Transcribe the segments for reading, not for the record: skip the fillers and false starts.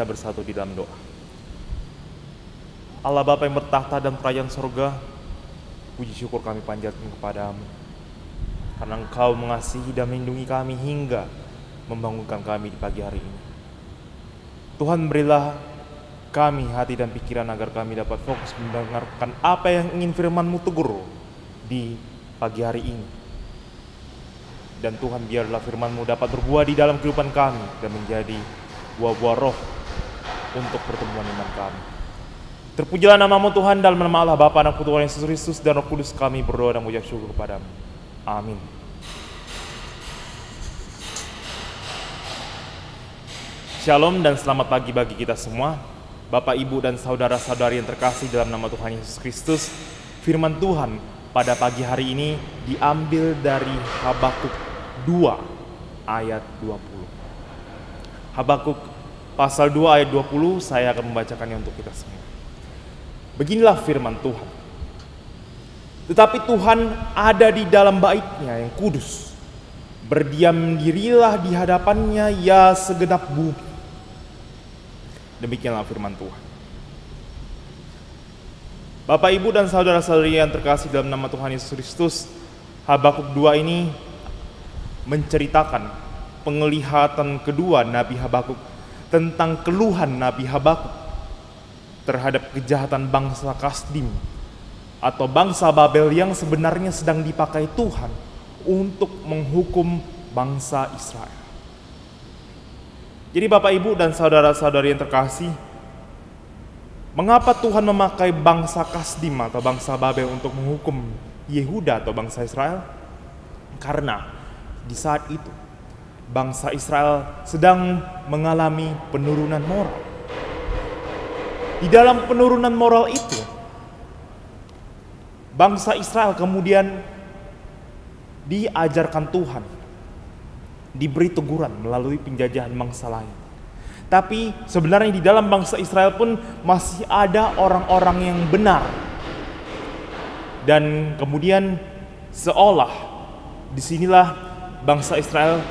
bersatu di dalam doa. Allah Bapa yang bertahta dan kerajaan sorga, puji syukur kami panjatkan kepadamu, karena Engkau mengasihi dan melindungi kami hingga membangunkan kami di pagi hari ini. Tuhan, berilah kami hati dan pikiran agar kami dapat fokus mendengarkan apa yang ingin firman-Mu tegur di pagi hari ini. Dan Tuhan, biarlah firman-Mu dapat berbuah di dalam kehidupan kami dan menjadi buah-buah roh untuk pertumbuhan iman kami. Terpujilah nama-Mu Tuhan, dalam nama Allah Bapa, Anak, Tuhan Yesus Kristus dan Roh Kudus kami berdoa dan mengucap syukur kepadamu. Amin. Shalom dan selamat pagi bagi kita semua. Bapak, Ibu, dan saudara-saudari yang terkasih dalam nama Tuhan Yesus Kristus. Firman Tuhan pada pagi hari ini diambil dari Habakuk 2 ayat 20. Habakuk pasal 2 ayat 20, saya akan membacakannya untuk kita semua. Beginilah firman Tuhan. Tetapi Tuhan ada di dalam bait-Nya yang kudus. Berdiam dirilah di hadapannya ya segenap bumi. Demikianlah firman Tuhan. Bapak, Ibu, dan saudara-saudari yang terkasih dalam nama Tuhan Yesus Kristus, Habakuk 2 ini menceritakan penglihatan kedua Nabi Habakuk tentang keluhan Nabi Habakuk terhadap kejahatan bangsa Kasdim atau bangsa Babel yang sebenarnya sedang dipakai Tuhan untuk menghukum bangsa Israel. Jadi Bapak, Ibu, dan saudara-saudari yang terkasih, mengapa Tuhan memakai bangsa Kasdim atau bangsa Babel untuk menghukum Yehuda atau bangsa Israel? Karena di saat itu bangsa Israel sedang mengalami penurunan moral. Di dalam penurunan moral itu, bangsa Israel kemudian diajarkan Tuhan, diberi teguran melalui penjajahan bangsa lain. Tapi sebenarnya di dalam bangsa Israel pun masih ada orang-orang yang benar. Dan kemudian seolah disinilah bangsa Israel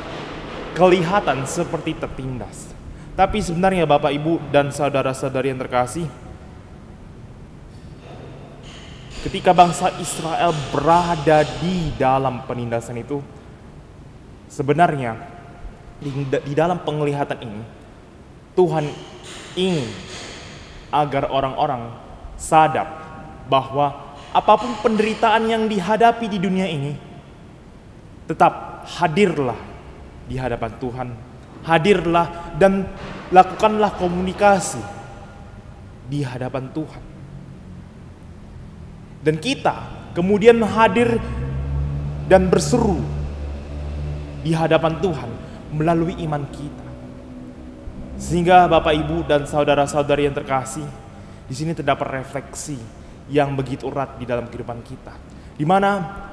kelihatan seperti tertindas. Tapi sebenarnya Bapak, Ibu, dan saudara-saudari yang terkasih, ketika bangsa Israel berada di dalam penindasan itu, sebenarnya di dalam penglihatan ini, Tuhan ingin agar orang-orang sadar bahwa apapun penderitaan yang dihadapi di dunia ini, tetap hadirlah di hadapan Tuhan. Hadirlah dan lakukanlah komunikasi di hadapan Tuhan. Dan kita kemudian hadir dan berseru di hadapan Tuhan melalui iman kita. Sehingga Bapak, Ibu, dan saudara-saudari yang terkasih, di sini terdapat refleksi yang begitu erat di dalam kehidupan kita. Di mana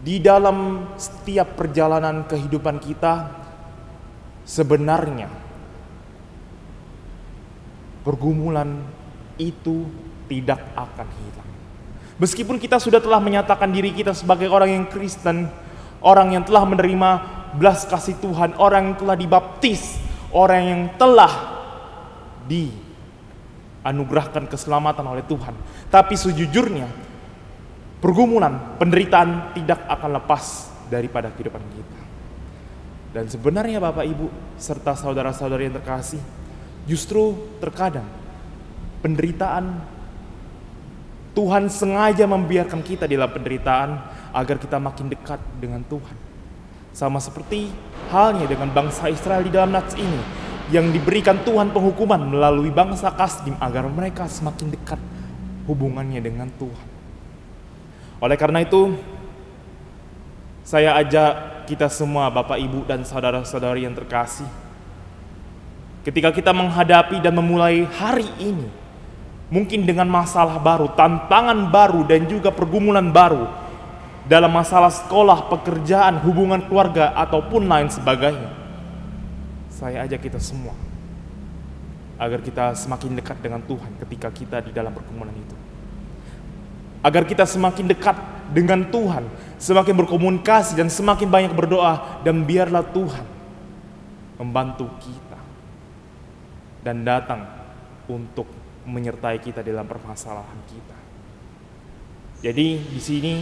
di dalam setiap perjalanan kehidupan kita, sebenarnya pergumulan itu tidak akan hilang. Meskipun kita sudah telah menyatakan diri kita sebagai orang yang Kristen, orang yang telah menerima belas kasih Tuhan, orang yang telah dibaptis, orang yang telah dianugerahkan keselamatan oleh Tuhan. Tapi sejujurnya pergumulan, penderitaan tidak akan lepas daripada kehidupan kita. Dan sebenarnya Bapak, Ibu, serta saudara-saudari yang terkasih, justru terkadang penderitaan, Tuhan sengaja membiarkan kita di dalam penderitaan agar kita makin dekat dengan Tuhan. Sama seperti halnya dengan bangsa Israel di dalam nats ini, yang diberikan Tuhan penghukuman melalui bangsa Kasdim agar mereka semakin dekat hubungannya dengan Tuhan. Oleh karena itu, saya ajak kita semua Bapak, Ibu, dan saudara-saudari yang terkasih, ketika kita menghadapi dan memulai hari ini, mungkin dengan masalah baru, tantangan baru, dan juga pergumulan baru dalam masalah sekolah, pekerjaan, hubungan keluarga, ataupun lain sebagainya, saya ajak kita semua agar kita semakin dekat dengan Tuhan ketika kita di dalam pergumulan itu. Agar kita semakin dekat dengan Tuhan, semakin berkomunikasi dan semakin banyak berdoa, dan biarlah Tuhan membantu kita dan datang untuk menyertai kita dalam permasalahan kita. Jadi di sini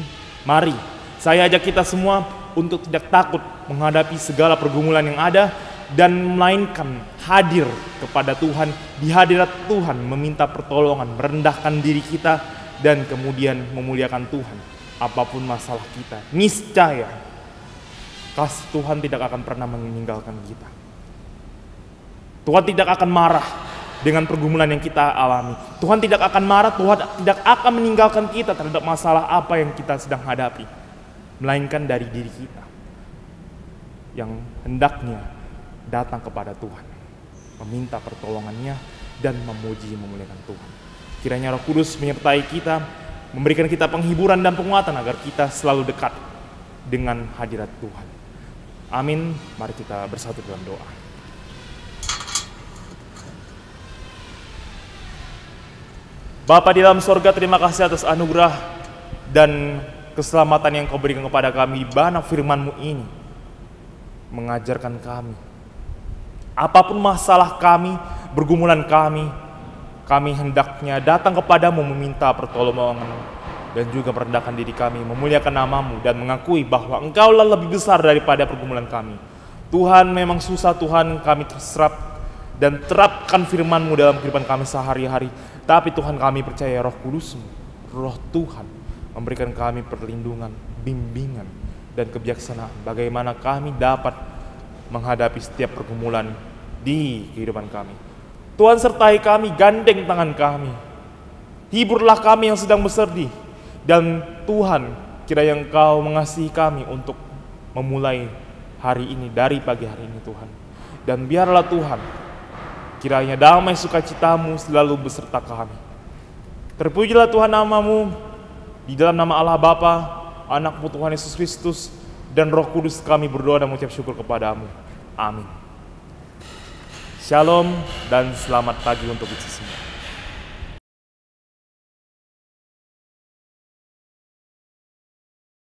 mari saya ajak kita semua untuk tidak takut menghadapi segala pergumulan yang ada dan melainkan hadir kepada Tuhan, di hadirat Tuhan meminta pertolongan, merendahkan diri kita dan kemudian memuliakan Tuhan. Apapun masalah kita, niscaya kasih Tuhan tidak akan pernah meninggalkan kita. Tuhan tidak akan marah dengan pergumulan yang kita alami. Tuhan tidak akan marah, Tuhan tidak akan meninggalkan kita terhadap masalah apa yang kita sedang hadapi, melainkan dari diri kita yang hendaknya datang kepada Tuhan, meminta pertolongannya dan memuji memuliakan Tuhan. Kiranya Roh Kudus menyertai kita, memberikan kita penghiburan dan penguatan agar kita selalu dekat dengan hadirat Tuhan. Amin. Mari kita bersatu dalam doa. Bapa di dalam sorga, terima kasih atas anugerah dan keselamatan yang Kau berikan kepada kami. Banyak firman-Mu ini mengajarkan kami, apapun masalah kami, pergumulan kami hendaknya datang kepadamu meminta pertolongan dan juga merendahkan diri kami, memuliakan nama-Mu dan mengakui bahwa Engkaulah lebih besar daripada pergumulan kami. Tuhan, memang susah Tuhan kami terserap dan terapkan firman-Mu dalam kehidupan kami sehari-hari. Tapi Tuhan, kami percaya Roh Kudus-Mu, Roh Tuhan memberikan kami perlindungan, bimbingan dan kebijaksanaan bagaimana kami dapat menghadapi setiap pergumulan di kehidupan kami. Tuhan, sertai kami, gandeng tangan kami, hiburlah kami yang sedang bersedih. Dan Tuhan, kiranya Engkau mengasihi kami untuk memulai hari ini, dari pagi hari ini Tuhan. Dan biarlah Tuhan, kiranya damai sukacita-Mu selalu beserta kami. Terpujilah Tuhan nama-Mu, di dalam nama Allah Bapa, Anak-Mu Tuhan Yesus Kristus, dan Roh Kudus kami berdoa dan mengucap syukur kepada-Mu. Amin. Shalom dan selamat pagi untuk kita semua.